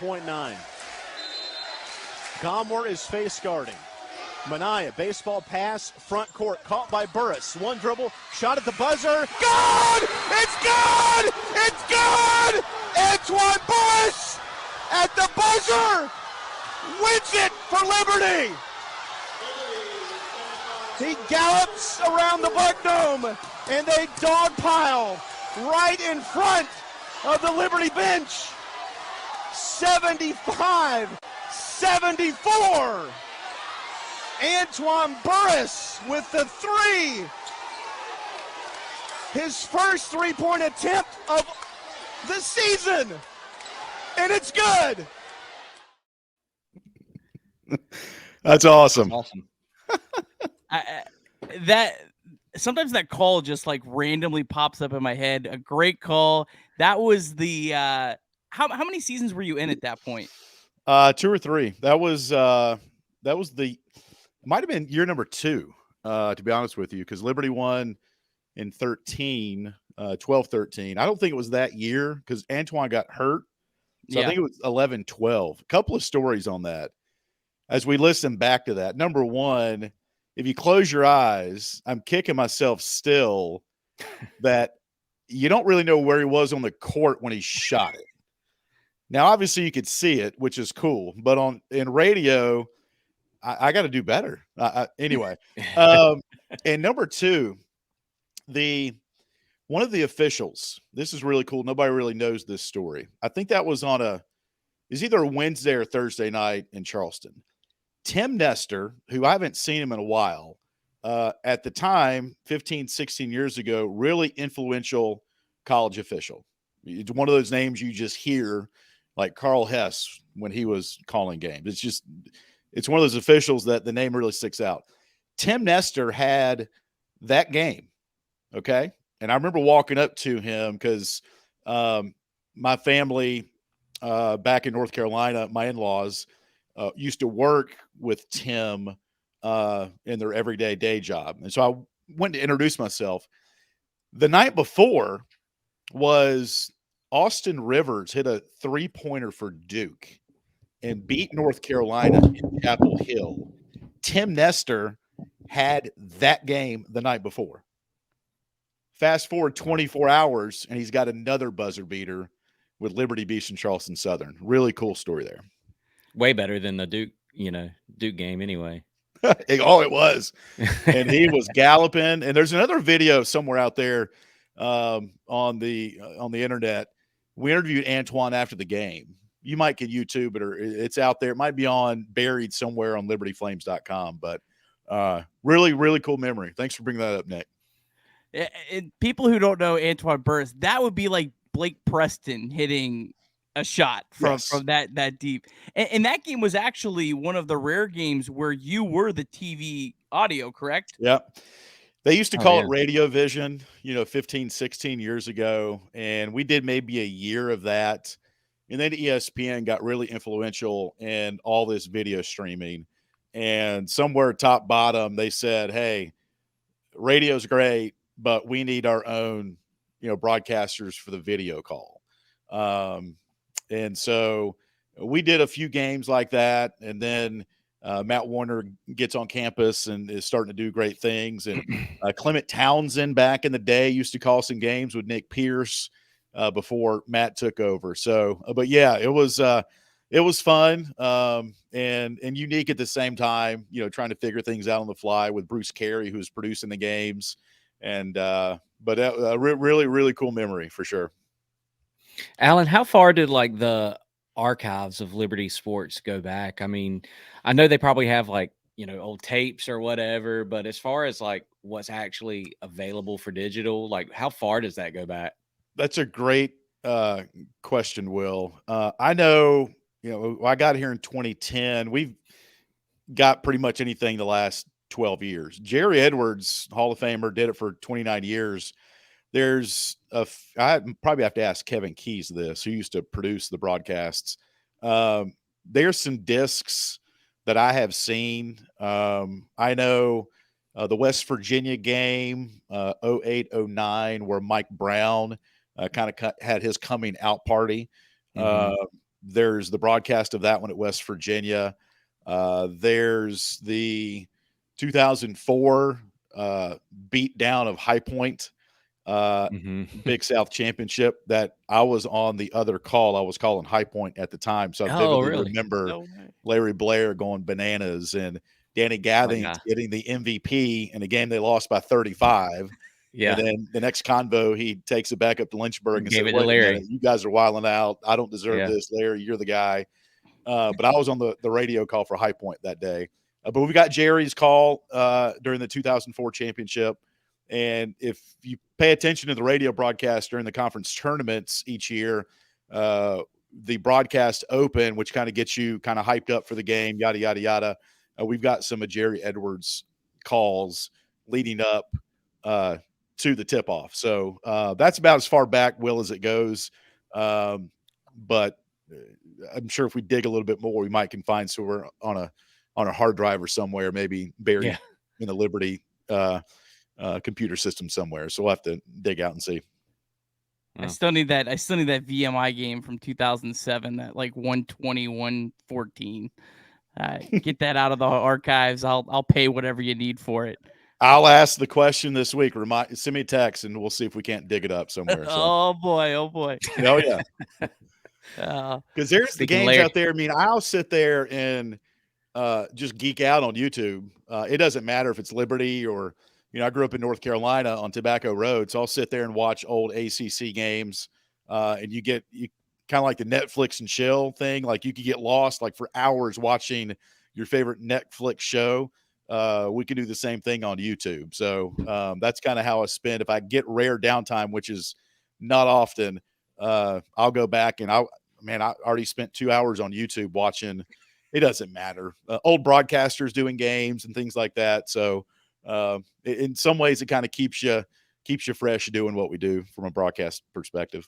100.9. Gomler is face guarding. Minaya, baseball pass, front court, caught by Burris. One dribble, shot at the buzzer. Good! It's good! It's good! Antoine Burris at the buzzer wins it for Liberty. He gallops around the Buck Dome, and they dogpile right in front of the Liberty bench. 75-74. Antoine Burris with the three. His first three-point attempt of the season. And it's good. That's awesome. Awesome. Sometimes that call just like randomly pops up in my head. A great call. That was the how many seasons were you in at that point? 2 or 3. That was the might have been year number 2, to be honest with you, because Liberty won in 12-13. I don't think it was that year because Antoine got hurt. So I think it was 11-12. A couple of stories on that. As we listen back to that, number one, if you close your eyes, I'm kicking myself still that you don't really know where he was on the court when he shot it. Now, obviously, you could see it, which is cool. But in radio, I got to do better. Anyway, and number 2, one of the officials. This is really cool. Nobody really knows this story. I think that was it's either a Wednesday or Thursday night in Charleston. Tim Nestor, who I haven't seen him in a while, at the time, 15, 16 years ago, really influential college official. It's one of those names you just hear, like Carl Hess when he was calling games. It's one of those officials that the name really sticks out. Tim Nestor had that game, okay? And I remember walking up to him because my family back in North Carolina, my in-laws, used to work with Tim in their everyday day job. And so I went to introduce myself. The night before was Austin Rivers hit a three-pointer for Duke and beat North Carolina in Chapel Hill. Tim Nestor had that game the night before. Fast forward 24 hours, and he's got another buzzer beater with Liberty beating Charleston Southern. Really cool story there. Way better than the Duke game anyway. It was. And he was galloping. And there's another video somewhere out there on the internet. We interviewed Antoine after the game. You might get YouTube it, or it's out there. It might be buried somewhere on libertyflames.com. But really, really cool memory. Thanks for bringing that up, Nick. And people who don't know Antoine Burris, that would be like Blake Preston hitting a shot from that deep. And that game was actually one of the rare games where you were the TV audio, correct? Yeah. They used to call it Radio Vision, 15, 16 years ago. And we did maybe a year of that. And then ESPN got really influential in all this video streaming. And somewhere top bottom, they said, hey, radio's great, but we need our own, broadcasters for the video call. And so we did a few games like that. And then Matt Warner gets on campus and is starting to do great things. And Clement Townsend back in the day used to call some games with Nick Pierce before Matt took over. So, but yeah, it was fun and unique at the same time, trying to figure things out on the fly with Bruce Carey, who's producing the games. And, but a really, really cool memory for sure. Alan, how far did the archives of Liberty Sports go back? I mean, I know they probably have old tapes or whatever, but as far as what's actually available for digital, how far does that go back? That's a great question, Will. I know, I got here in 2010. We've got pretty much anything the last 12 years. Jerry Edwards, Hall of Famer, did it for 29 years. I probably have to ask Kevin Keys this, who used to produce the broadcasts. There's some discs that I have seen. I know the West Virginia game, 08-09, where Mike Brown kind of had his coming out party. There's the broadcast of that one at West Virginia. There's the 2004 beat down of High Point Big South Championship that I was on the other call. I was calling High Point at the time. So I vividly remember Larry Blair going bananas and Danny Gathings getting the MVP in a game they lost by 35. Yeah. And then the next convo, he takes it back up to Lynchburg and gave said, it to Larry. You guys are wilding out. I don't deserve this. Larry, you're the guy. But I was on the radio call for High Point that day. But we got Jerry's call during the 2004 championship. And if you pay attention to the radio broadcast during the conference tournaments each year, the broadcast open, which kind of gets you kind of hyped up for the game, yada, yada, yada. We've got some of Jerry Edwards' calls leading up to the tip-off. So that's about as far back, Will, as it goes. But I'm sure if we dig a little bit more, we might can find somewhere on a hard drive or somewhere, maybe buried in a Liberty computer system somewhere. So we'll have to dig out and see. I still need that VMI game from 2007, that like 120-114. Get that out of the archives. I'll pay whatever you need for it. I'll ask the question this week. Send me a text and we'll see if we can't dig it up somewhere. So. Oh boy. Oh yeah. Because there's the games out there. I mean, I'll sit there and just geek out on YouTube. It doesn't matter if it's Liberty or, I grew up in North Carolina on Tobacco Road, so I'll sit there and watch old ACC games. And you kind of like the Netflix and chill thing. Like you could get lost like for hours watching your favorite Netflix show. We can do the same thing on YouTube. So that's kind of how I spend. If I get rare downtime, which is not often, I'll go back and I already spent 2 hours on YouTube watching. It doesn't matter. Old broadcasters doing games and things like that. So in some ways, it kind of keeps you fresh doing what we do from a broadcast perspective.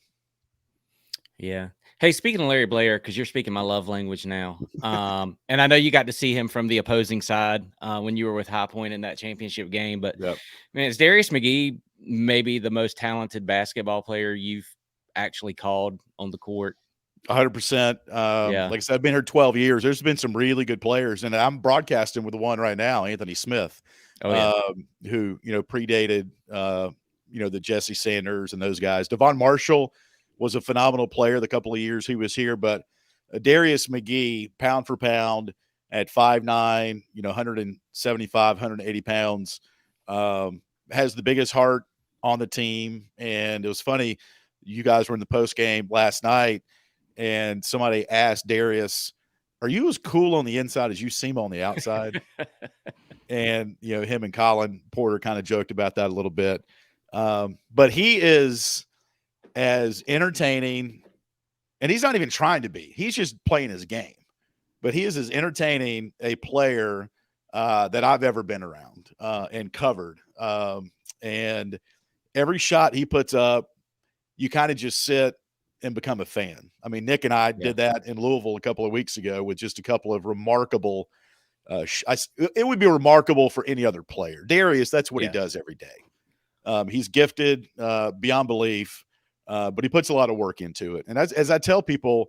Yeah. Hey, speaking of Larry Blair, because you're speaking my love language now, and I know you got to see him from the opposing side when you were with High Point in that championship game. But man, is Darius McGee maybe the most talented basketball player you've actually called on the court? 100%. Like I said, I've been here 12 years. There's been some really good players, and I'm broadcasting with the one right now, Anthony Smith, who predated the Jesse Sanders and those guys. Devon Marshall was a phenomenal player the couple of years he was here, but Darius McGee, pound for pound, at 5'9", 175, 180 pounds, has the biggest heart on the team. And it was funny, you guys were in the post game last night, and somebody asked Darius, "Are you as cool on the inside as you seem on the outside?" And him and Colin Porter kind of joked about that a little bit. But he is as entertaining, and he's not even trying to be. He's just playing his game. But he is as entertaining a player that I've ever been around and covered. And every shot he puts up, you kind of just sit and become a fan. I mean, Nick and I did that in Louisville a couple of weeks ago with just a couple of remarkable it would be remarkable for any other player. Darius, that's what he does every day. He's gifted beyond belief, but he puts a lot of work into it. And as I tell people,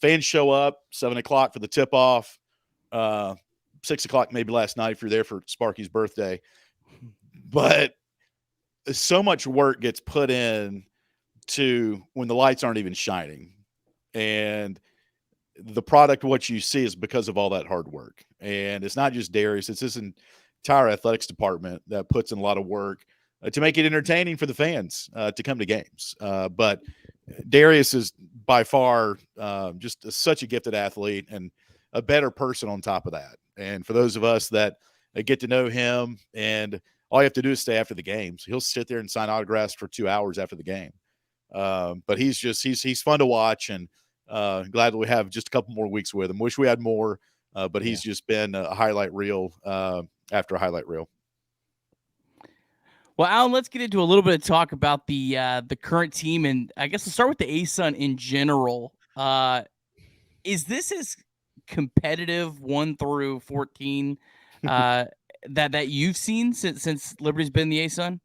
fans show up 7:00 for the tip-off, 6:00 maybe last night if you're there for Sparky's birthday. But so much work gets put in to when the lights aren't even shining. And the product, what you see, is because of all that hard work. And it's not just Darius, it's this entire athletics department that puts in a lot of work to make it entertaining for the fans to come to games. But Darius is by far just such a gifted athlete and a better person on top of that. And for those of us that get to know him, and all you have to do is stay after the games, he'll sit there and sign autographs for 2 hours after the game. But he's fun to watch, and glad that we have just a couple more weeks with him. Wish we had more, but he's just been a highlight reel after a highlight reel. Well, Alan, let's get into a little bit of talk about the current team, and I guess we'll start with the ASUN in general. Is this as competitive 1 through 14 that you've seen since Liberty's been the ASUN?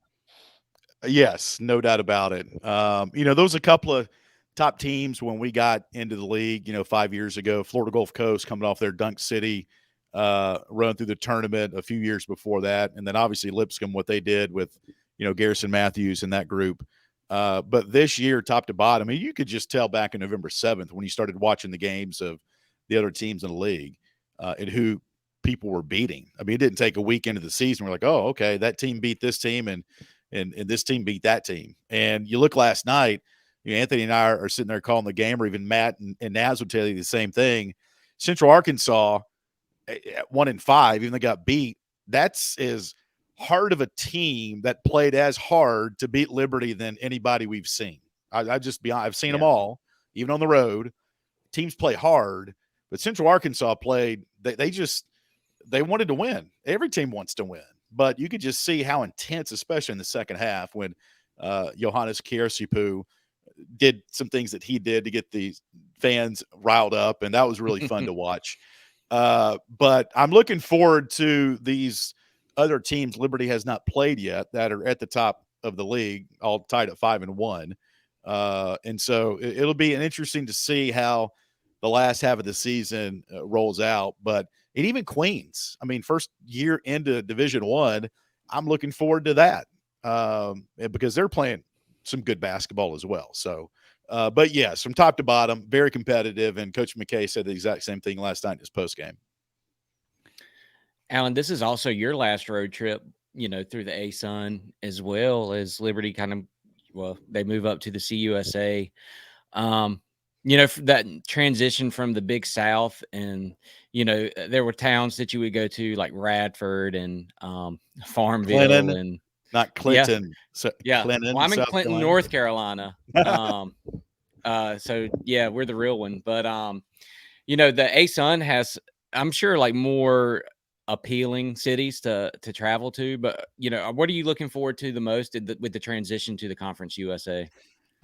Yes, no doubt about it. There was a couple of top teams when we got into the league, 5 years ago. Florida Gulf Coast coming off their Dunk City run through the tournament a few years before that. And then obviously Lipscomb, what they did with, Garrison Matthews and that group. But this year, top to bottom, I mean, you could just tell back in November 7th when you started watching the games of the other teams in the league and who people were beating. I mean, it didn't take a week into the season. We're like, oh, okay, that team beat this team and this team beat that team. And you look last night, Anthony and I are sitting there calling the game, or even Matt and Naz will tell you the same thing. Central Arkansas at 1-5, even though they got beat, that's as hard of a team that played as hard to beat Liberty than anybody we've seen. I've seen them all, even on the road. Teams play hard, but Central Arkansas played. They wanted to win. Every team wants to win, but you could just see how intense, especially in the second half, when Johannes Kiersipu did some things that he did to get the fans riled up, and that was really fun to watch. But I'm looking forward to these other teams Liberty has not played yet that are at the top of the league, all tied at 5-1. And so it'll be interesting to see how the last half of the season rolls out. But and even Queens, I mean, first year into Division I, I'm looking forward to that because they're playing some good basketball as well. So, but yes, from top to bottom, very competitive. And Coach McKay said the exact same thing last night in his postgame. Alan, this is also your last road trip, through the ASUN, as well as Liberty they move up to the CUSA. That transition from the Big South, and, there were towns that you would go to like Radford and Farmville Clinton, and not Clinton. Yeah. So yeah. Clinton, Well, I'm in South Clinton, Carolina. North Carolina. So yeah, we're the real one. But the ASUN has, I'm sure, like more appealing cities to travel to. But what are you looking forward to the most with the transition to the Conference USA?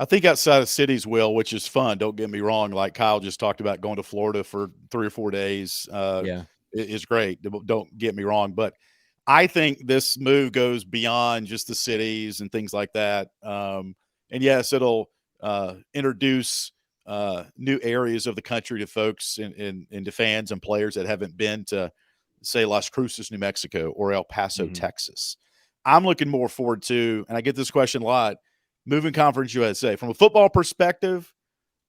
I think outside of cities, Will, which is fun. Don't get me wrong. Like Kyle just talked about going to Florida for 3 or 4 days. Is great. Don't get me wrong. But I think this move goes beyond just the cities and things like that. And yes, it'll introduce new areas of the country to folks and to fans and players that haven't been to, say, Las Cruces, New Mexico, or El Paso, Texas. I'm looking more forward to, and I get this question a lot, moving Conference USA. From a football perspective,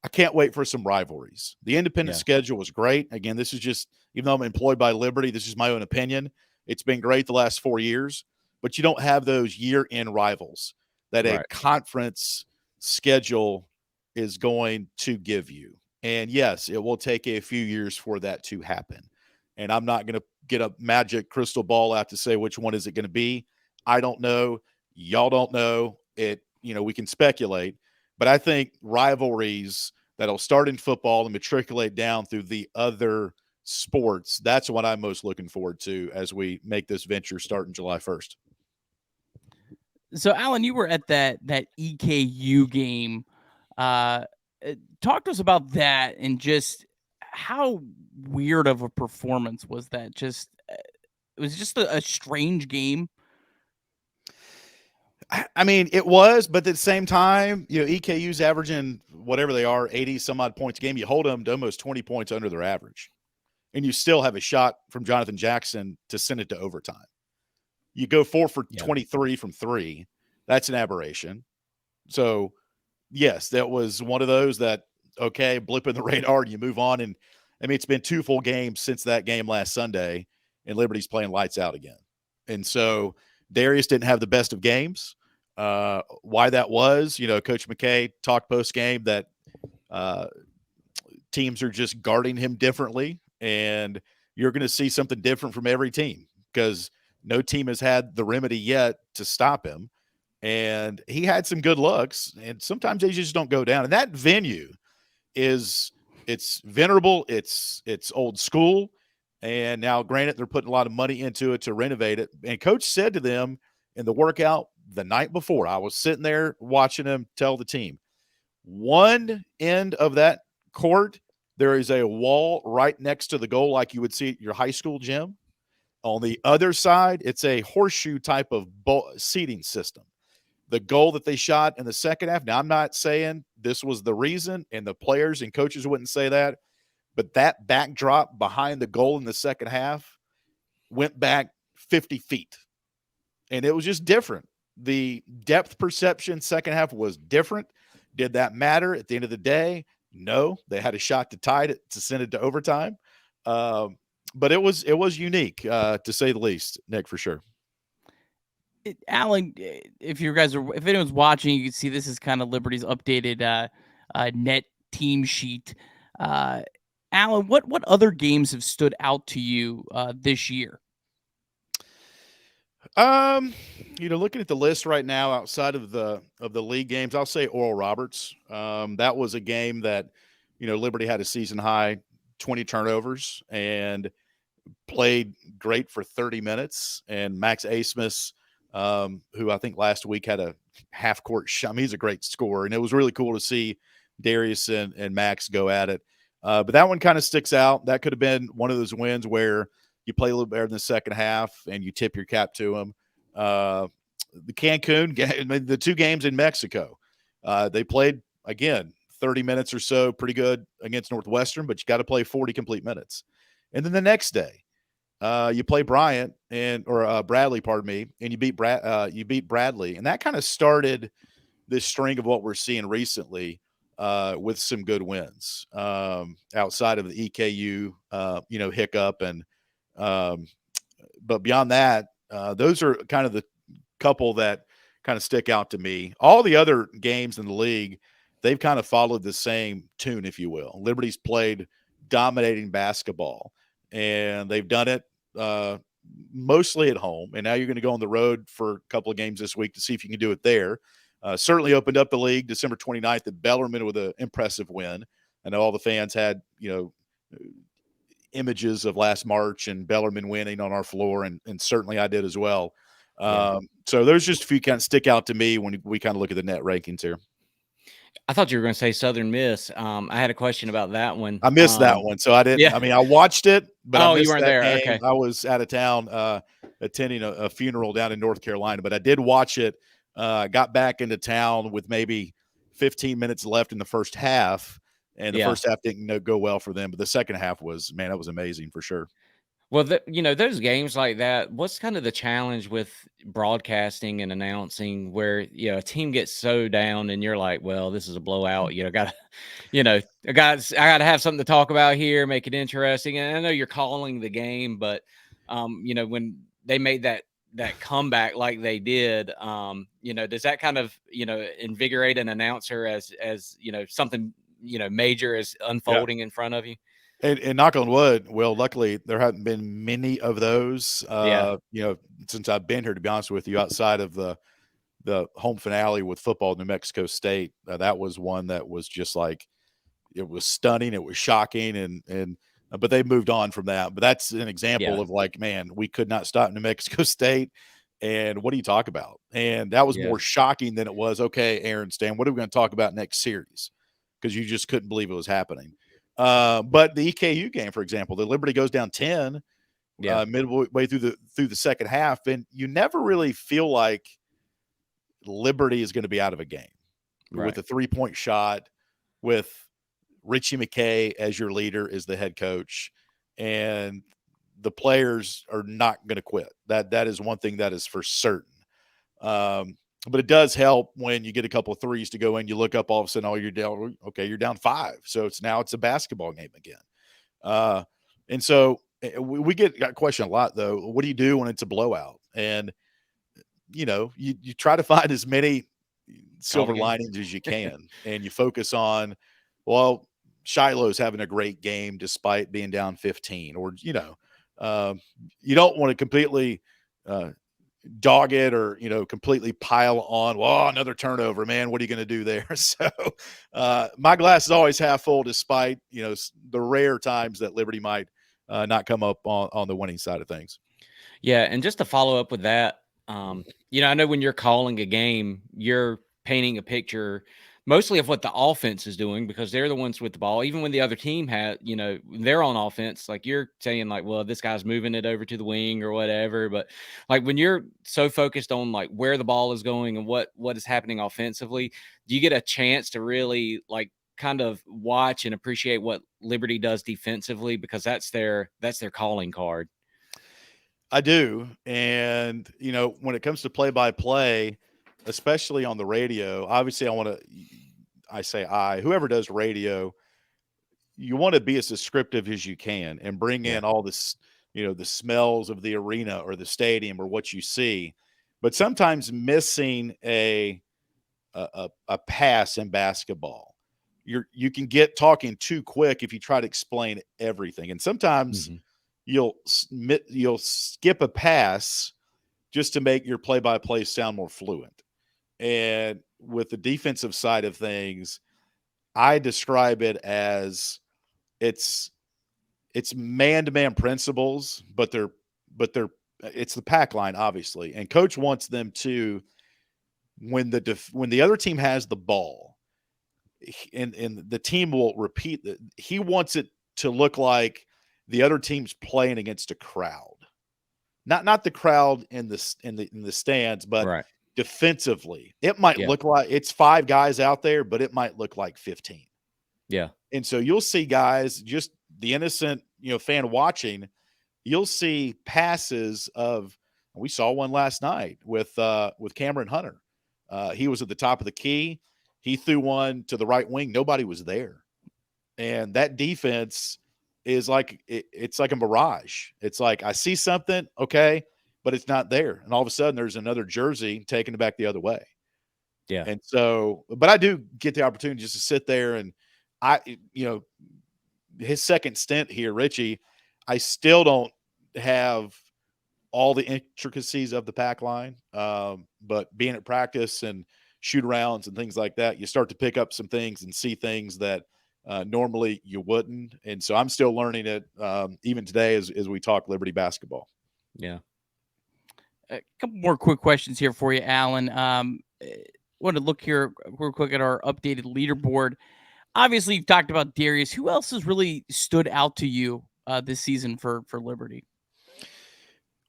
I can't wait for some rivalries. The independent schedule was great. Again, this is just, even though I'm employed by Liberty, this is my own opinion. It's been great the last 4 years, but you don't have those year-end rivals that a conference schedule is going to give you. And yes, it will take a few years for that to happen. And I'm not going to get a magic crystal ball out to say which one is it going to be. I don't know. Y'all don't know. We can speculate, but I think rivalries that'll start in football and matriculate down through the other sports, that's what I'm most looking forward to as we make this venture starting July 1st. So, Alan, you were at that EKU game. Talk to us about that and just how weird of a performance was that? It was just a strange game. I mean, it was, but at the same time, EKU's averaging whatever they are, 80 some odd points a game. You hold them to almost 20 points under their average, and you still have a shot from Jonathan Jackson to send it to overtime. You go 4 for 23 from 3. That's an aberration. So, yes, that was one of those that, okay, blip in the radar and you move on. And I mean, it's been 2 full games since that game last Sunday, and Liberty's playing lights out again. And so Darius didn't have the best of games. Why that was, Coach McKay talked post-game that teams are just guarding him differently, and you're going to see something different from every team because no team has had the remedy yet to stop him. And he had some good looks, and sometimes they just don't go down. And that venue it's venerable, it's old school, and now granted they're putting a lot of money into it to renovate it. And Coach said to them in the workout the night before, I was sitting there watching him tell the team, one end of that court, there is a wall right next to the goal like you would see at your high school gym. On the other side, it's a horseshoe type of seating system. the goal that they shot in the second half. Now, I'm not saying this was the reason, and the players and coaches wouldn't say that, but that backdrop behind the goal in the second half went back 50 feet. And it was just different. The depth perception second half was different. Did that matter at the end of the day? No. They had a shot to tie it, to send it to overtime. But it was unique, to say the least, Nick, for sure. Alan, if anyone's watching, you can see this is kind of Liberty's updated net team sheet. Alan, what other games have stood out to you this year? Looking at the list right now, outside of the league games, I'll say Oral Roberts. That was a game that, Liberty had a season high 20 turnovers and played great for 30 minutes. And Max Asmus, who I think last week had a half court shot. I mean, he's a great scorer, and it was really cool to see Darius and Max go at it. But that one kind of sticks out. That could have been one of those wins where you play a little better in the second half and you tip your cap to them. The Cancun game, the 2 games in Mexico, they played, again, 30 minutes or so, pretty good against Northwestern, but you got to play 40 complete minutes. And then the next day, you play Bradley, and you beat Bradley. And that kind of started this string of what we're seeing recently, with some good wins, outside of the EKU, hiccup. And, but beyond that, those are kind of the couple that kind of stick out to me. All the other games in the league, they've kind of followed the same tune, if you will. Liberty's played dominating basketball, and they've done it mostly at home. And now you're going to go on the road for a couple of games this week to see if you can do it there. Certainly opened up the league December 29th at Bellarmine with an impressive win. I know all the fans had, images of last March and Bellarmine winning on our floor, and certainly I did as well. So there's just a few kind of stick out to me when we kind of look at the net rankings here. I thought you were going to say Southern Miss. I had a question about that one. I missed that one, so I didn't. Yeah. I mean, I watched it, but I missed you weren't there. Game. Okay, I was out of town attending a funeral down in North Carolina, but I did watch it. Got back into town with maybe 15 minutes left in the first half, and the first half didn't go well for them. But the second half was, man, that was amazing for sure. Well, those games like that, what's kind of the challenge with broadcasting and announcing where, a team gets so down and you're like, well, this is a blowout, I got to have something to talk about here, make it interesting. And I know you're calling the game, but, when they made that comeback like they did, does that kind of, invigorate an announcer as something, major is unfolding in front of you? And knock on wood, well, luckily there haven't been many of those, since I've been here, to be honest with you, outside of the home finale with football, New Mexico State. That was one that was just like, it was stunning. It was shocking. But they moved on from that. But that's an example of like, man, we could not stop New Mexico State. And what do you talk about? And that was more shocking than it was, okay, Aaron, Stan, what are we going to talk about next series? Because you just couldn't believe it was happening. But the EKU game, for example, the Liberty goes down 10 midway through the second half, and you never really feel like Liberty is going to be out of a game with a 3-point shot, with Richie McKay as your leader, as the head coach, and the players are not going to quit. That is one thing that is for certain. But it does help when you get a couple of threes to go in. You look up, all of a sudden, you're down. Okay, you're down 5. So it's a basketball game again. And so we get that question a lot, though. What do you do when it's a blowout? And you try to find as many silver linings as you can, and you focus on, well, Shiloh's having a great game despite being down 15, or you don't want to completely dog it or completely pile on, well, another turnover, man, what are you going to do there? So my glass is always half full, despite the rare times that Liberty might not come up on the winning side of things. Yeah, and just to follow up with that, I know when you're calling a game, you're painting a picture mostly of what the offense is doing, because they're the ones with the ball. Even when the other team had, they're on offense, like you're saying, like, well, this guy's moving it over to the wing or whatever. But like when you're so focused on like where the ball is going and what is happening offensively, do you get a chance to really like kind of watch and appreciate what Liberty does defensively, because that's their calling card. I do. And, when it comes to play-by-play, especially on the radio, obviously whoever does radio, you want to be as descriptive as you can and bring in all this, the smells of the arena or the stadium or what you see. But sometimes missing a pass in basketball, you can get talking too quick if you try to explain everything. And sometimes you'll skip a pass just to make your play-by-play sound more fluent. And with the defensive side of things, I describe it as it's man-to-man principles, but it's the pack line, obviously. And coach wants them to, when the other team has the ball, and the team will repeat that, he wants it to look like the other team's playing against a crowd, not the crowd in the stands, but defensively. It might look like it's 5 guys out there, but it might look like 15. Yeah. And so you'll see guys, just the innocent, fan watching, you'll see passes of, we saw one last night with Cameron Hunter. He was at the top of the key. He threw one to the right wing. Nobody was there. And that defense is like, it's like a mirage. It's like, I see something, okay, but it's not there. And all of a sudden there's another jersey taking it back the other way. Yeah. And so, but I do get the opportunity just to sit there, and his second stint here, Richie, I still don't have all the intricacies of the pack line. But being at practice and shoot arounds and things like that, you start to pick up some things and see things that normally you wouldn't. And so I'm still learning it even today as we talk Liberty basketball. Yeah. A couple more quick questions here for you, Alan. Want to look here real quick at our updated leaderboard. Obviously, you've talked about Darius. Who else has really stood out to you this season for Liberty?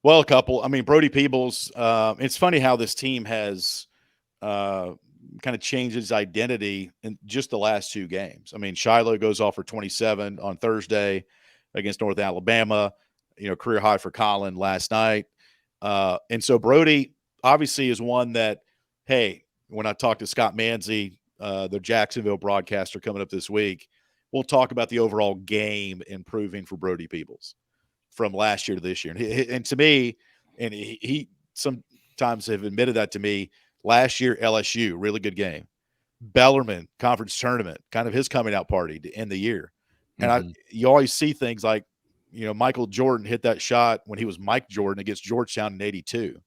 Well, a couple. I mean, Brody Peebles. It's funny how this team has kind of changed its identity in just the last 2 games. I mean, Shiloh goes off for 27 on Thursday against North Alabama. Career high for Colin last night. And so Brody obviously is one that, hey, when I talk to Scott Manzi, the Jacksonville broadcaster coming up this week, we'll talk about the overall game improving for Brody Peebles from last year to this year. And to me, and he sometimes have admitted that to me, last year, LSU, really good game. Bellarmine conference tournament, kind of his coming out party to end the year. And you always see things like, Michael Jordan hit that shot when he was Mike Jordan against Georgetown in 82.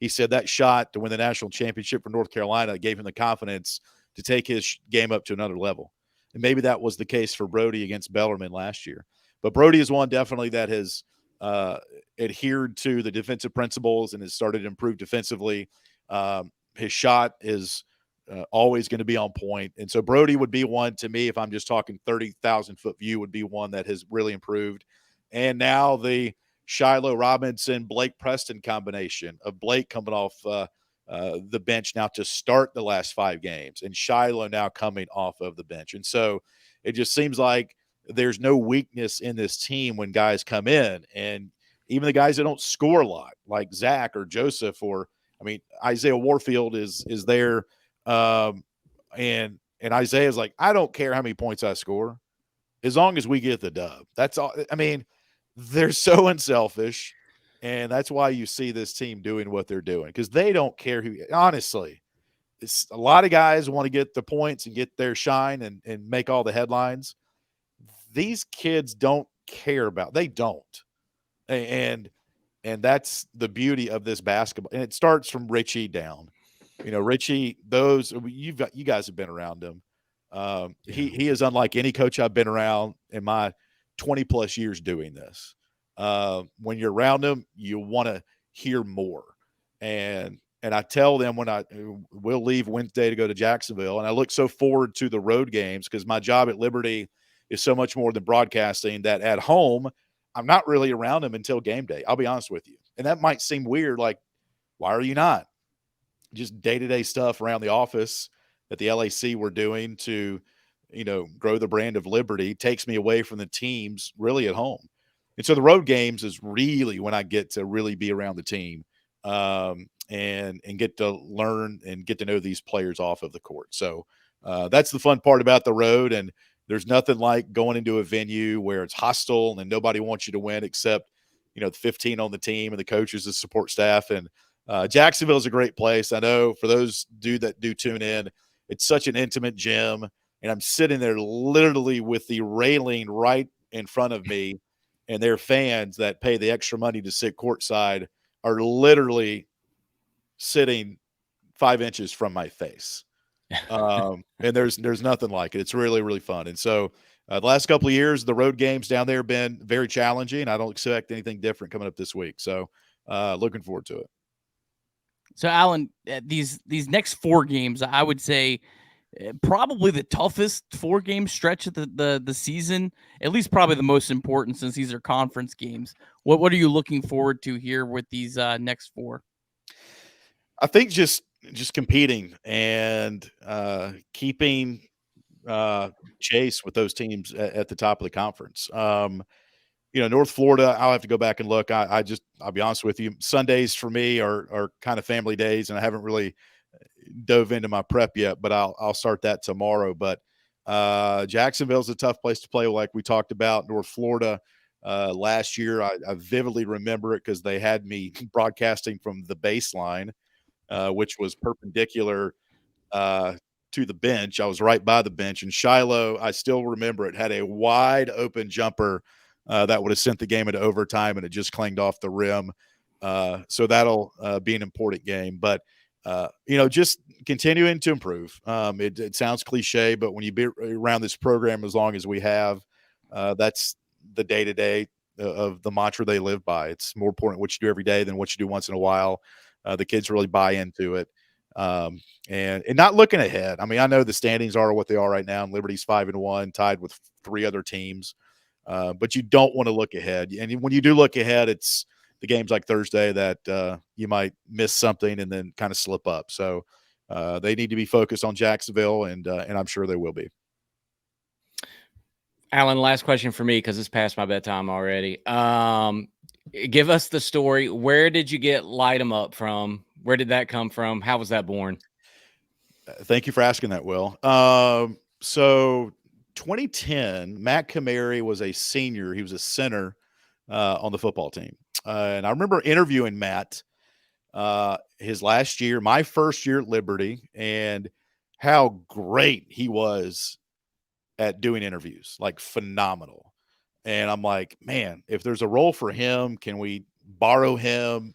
He said that shot to win the national championship for North Carolina gave him the confidence to take his game up to another level. And maybe that was the case for Brody against Bellarmine last year. But Brody is one definitely that has adhered to the defensive principles and has started to improve defensively. His shot is always going to be on point. And so Brody would be one to me, if I'm just talking 30,000-foot view, would be one that has really improved. And now the Shiloh Robinson, Blake Preston combination of Blake coming off the bench now to start the last 5 games, and Shiloh now coming off of the bench. And so it just seems like there's no weakness in this team when guys come in, and even the guys that don't score a lot, like Zach or Joseph, or Isaiah Warfield is there. And Isaiah's like, I don't care how many points I score as long as we get the dub. That's all. I mean, they're so unselfish, and that's why you see this team doing what they're doing, because they don't care who. Honestly, it's a lot of guys want to get the points and get their shine and make all the headlines. These kids don't care about. They don't, and that's the beauty of this basketball. And it starts from Richie down. Richie, you guys have been around him. He is unlike any coach I've been around in my 20 plus years doing this. When you're around him, you want to hear more. And And I tell them we'll leave Wednesday to go to Jacksonville, and I look so forward to the road games because my job at Liberty is so much more than broadcasting that at home, I'm not really around them until game day. I'll be honest with you. And that might seem weird. Like, why are you not? Just day-to-day stuff around the office that the LAC were doing to, grow the brand of Liberty takes me away from the teams really at home. And so the road games is really when I get to really be around the team. And get to learn and get to know these players off of the court. So that's the fun part about the road. And there's nothing like going into a venue where it's hostile and nobody wants you to win except, the 15 on the team and the coaches, the support staff. And Jacksonville is a great place. I know for those that do tune in, it's such an intimate gym. And I'm sitting there literally with the railing right in front of me, and their fans that pay the extra money to sit courtside are literally sitting 5 inches from my face. And there's nothing like it. It's really, really fun. And so the last couple of years, the road games down there have been very challenging. I don't expect anything different coming up this week. So looking forward to it. So Alan, these next 4 games, I would say probably the toughest 4-game stretch of the season, at least probably the most important since these are conference games. What are you looking forward to here with these next 4? I think just competing and keeping chase with those teams at the top of the conference. North Florida, I'll have to go back and look. I'll be honest with you, Sundays for me are kind of family days, and I haven't really dove into my prep yet, but I'll start that tomorrow. But Jacksonville's a tough place to play, like we talked about. North Florida last year, I vividly remember it because they had me broadcasting from the baseline, which was perpendicular to the bench. I was right by the bench. And Shiloh, I still remember it, had a wide open jumper that would have sent the game into overtime, and it just clanged off the rim. So that'll be an important game. But, just continuing to improve. It sounds cliche, but when you be around this program as long as we have, that's the day-to-day of the mantra they live by. It's more important what you do every day than what you do once in a while. The kids really buy into it, and not looking ahead. I mean, I know the standings are what they are right now, and Liberty's 5-1, tied with 3 other teams. But you don't want to look ahead. And when you do look ahead, it's the games like Thursday that you might miss something and then kind of slip up. So they need to be focused on Jacksonville, and I'm sure they will be. Alan, last question for me because it's past my bedtime already. Give us the story. Where did you get Light 'Em Up from? Where did that come from? How was that born? Thank you for asking that, Will. So 2010, Matt Kamari was a senior. He was a center on the football team. And I remember interviewing Matt his last year, my first year at Liberty, and how great he was at doing interviews, like phenomenal. And I'm like, man, if there's a role for him, can we borrow him?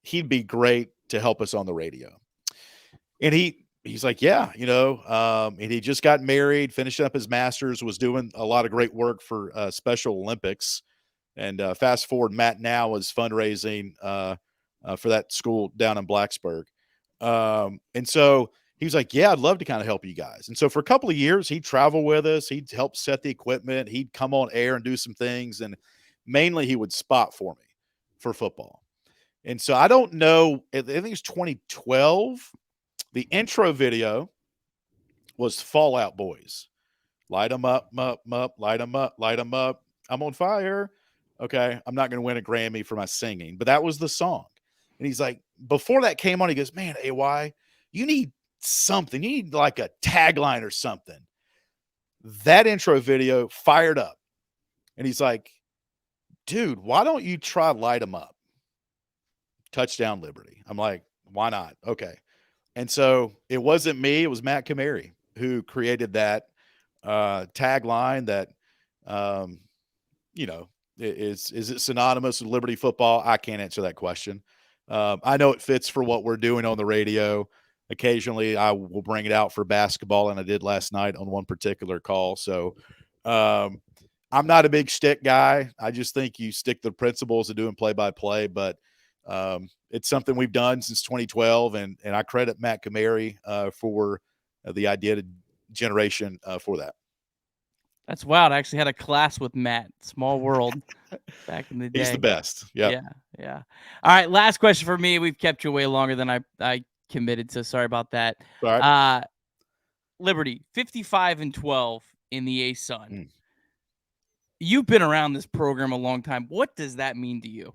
He'd be great to help us on the radio. And he's like, yeah, and he just got married, finished up his master's, was doing a lot of great work for Special Olympics. And fast forward, Matt now is fundraising for that school down in Blacksburg. And so he was like, yeah, I'd love to kind of help you guys. And so for a couple of years, he'd travel with us. He'd help set the equipment. He'd come on air and do some things. And mainly he would spot for me for football. And so I don't know, I think it's 2012. The intro video was Fall Out Boys. Light 'em up, light 'em up, light 'em up. I'm on fire. Okay, I'm not going to win a Grammy for my singing, but that was the song. And he's like, before that came on, he goes, man, AY, you need something. You need like a tagline or something. That intro video fired up. And he's like, dude, why don't you try Light 'Em Up? Touchdown Liberty. I'm like, why not? Okay. And so it wasn't me. It was Matt Kamari who created that tagline that, is it synonymous with Liberty football? I can't answer that question. I know it fits for what we're doing on the radio. Occasionally I will bring it out for basketball, and I did last night on one particular call. So I'm not a big shtick guy. I just think you stick to the principles of doing play-by-play, but It's something we've done since 2012, and I credit Matt Kamari for the idea generation for that. That's wild. I actually had a class with Matt, small world, back in the day. He's the best. Yep. Yeah. All right, last question for me. We've kept you way longer than I committed, so sorry about that. All right. Liberty, 55-12 in the ASUN. You've been around this program a long time. What does that mean to you?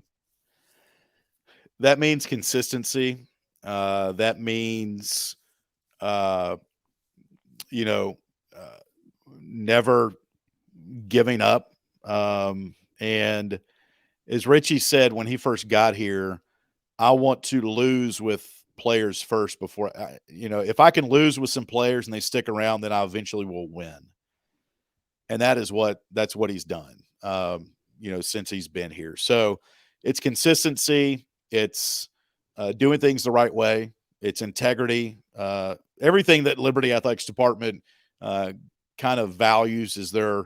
That means consistency. That means, never giving up. And as Richie said when he first got here, I want to lose with players first before, if I can lose with some players and they stick around, then I eventually will win. And that's what he's done, since he's been here. So it's consistency. It's doing things the right way. It's integrity. Everything that Liberty Athletics Department kind of values is their,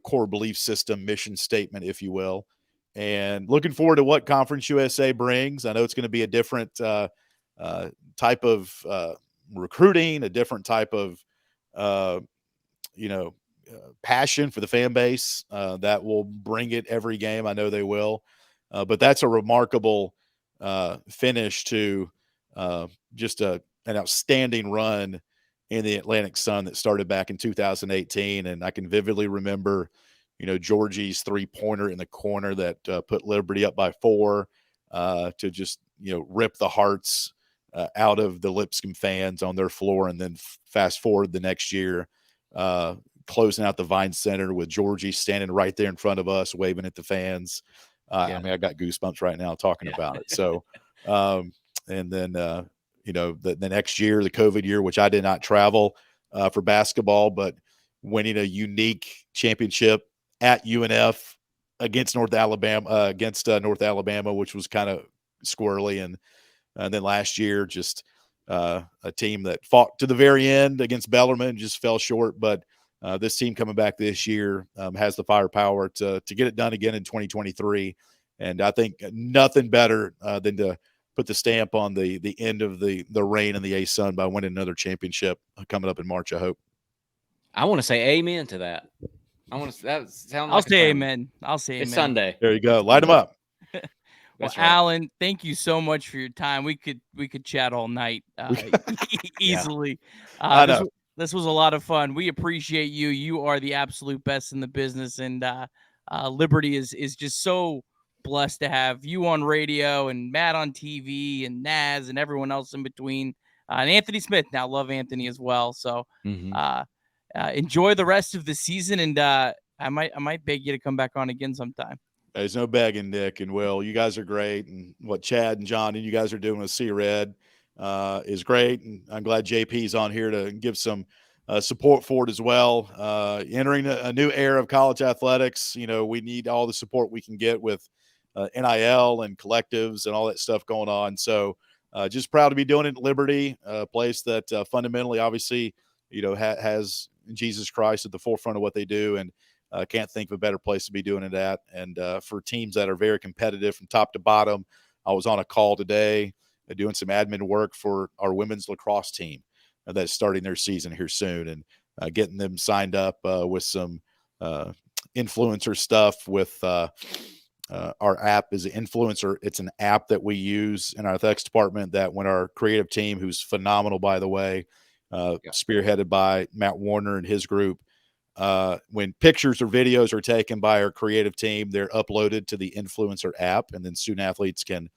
core belief system, mission statement, if you will. And looking forward to what Conference USA brings. I know it's going to be a different type of recruiting, a different type of, passion for the fan base that will bring it every game. I know they will. But that's a remarkable finish to just an outstanding run in the Atlantic Sun that started back in 2018. And I can vividly remember, Georgie's 3-pointer in the corner that put Liberty up by 4 to just, rip the hearts out of the Lipscomb fans on their floor. And then fast forward the next year, closing out the Vine Center with Georgie standing right there in front of us, waving at the fans. I mean, I got goosebumps right now talking about it. So, and then, the next year, the COVID year, which I did not travel for basketball, but winning a unique championship at UNF against North Alabama, which was kind of squirrely. And then last year, just a team that fought to the very end against Bellarmine, just fell short. But this team coming back this year has the firepower to get it done again in 2023. And I think nothing better than to put the stamp on the end of the reign in the ASUN by winning another championship coming up in March, I hope. I want to say amen to that. I'll say amen. I'll say it's amen. Sunday. There you go. Light them up. Well, right. Alan, thank you so much for your time. We could chat all night easily. I know. This was a lot of fun. We appreciate you. You are the absolute best in the business, and Liberty is just so blessed to have you on radio and Matt on TV and Naz and everyone else in between. And Anthony Smith. Now love Anthony as well. So enjoy the rest of the season, and I might beg you to come back on again sometime. There's no begging, Nick and Will. You guys are great, and what Chad and John and you guys are doing with Sea Red is great, and I'm glad JP's on here to give some support for it as well. Entering a new era of college athletics, we need all the support we can get with NIL and collectives and all that stuff going on. So just proud to be doing it at Liberty, a place that fundamentally, obviously, has Jesus Christ at the forefront of what they do, and can't think of a better place to be doing it at. And for teams that are very competitive from top to bottom, I was on a call today doing some admin work for our women's lacrosse team that's starting their season here soon, and getting them signed up with some influencer stuff with our app is an influencer. It's an app that we use in our athletics department that when our creative team, who's phenomenal, by the way, spearheaded by Matt Warner and his group, when pictures or videos are taken by our creative team, they're uploaded to the influencer app, and then student athletes can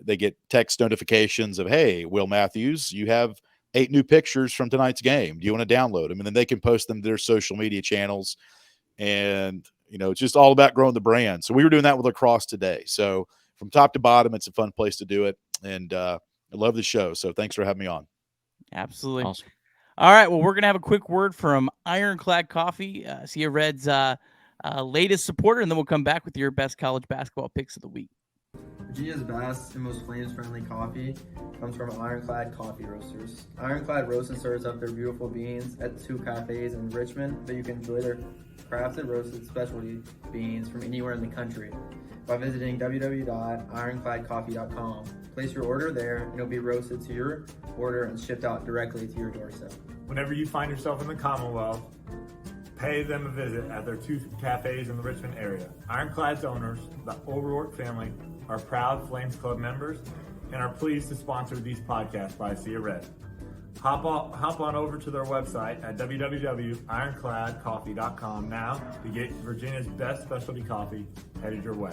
they get text notifications of, hey, Will Matthews, you have 8 new pictures from tonight's game. Do you want to download them? And then they can post them to their social media channels. And, it's just all about growing the brand. So we were doing that with lacrosse today. So from top to bottom, it's a fun place to do it. And I love the show. So thanks for having me on. Absolutely. Awesome. All right. Well, we're going to have a quick word from Ironclad Coffee, Sea Red's latest supporter, and then we'll come back with your best college basketball picks of the week. Virginia's best and most flames-friendly coffee comes from Ironclad Coffee Roasters. Ironclad roasts and serves up their beautiful beans at 2 cafes in Richmond, but you can enjoy their crafted roasted specialty beans from anywhere in the country by visiting www.ironcladcoffee.com. Place your order there and it'll be roasted to your order and shipped out directly to your doorstep. Whenever you find yourself in the Commonwealth, pay them a visit at their 2 cafes in the Richmond area. Ironclad's owners, the O'Rourke family, are proud Flames Club members and are pleased to sponsor these podcasts by Sea Red. Hop on over to their website at www.ironcladcoffee.com now to get Virginia's best specialty coffee headed your way.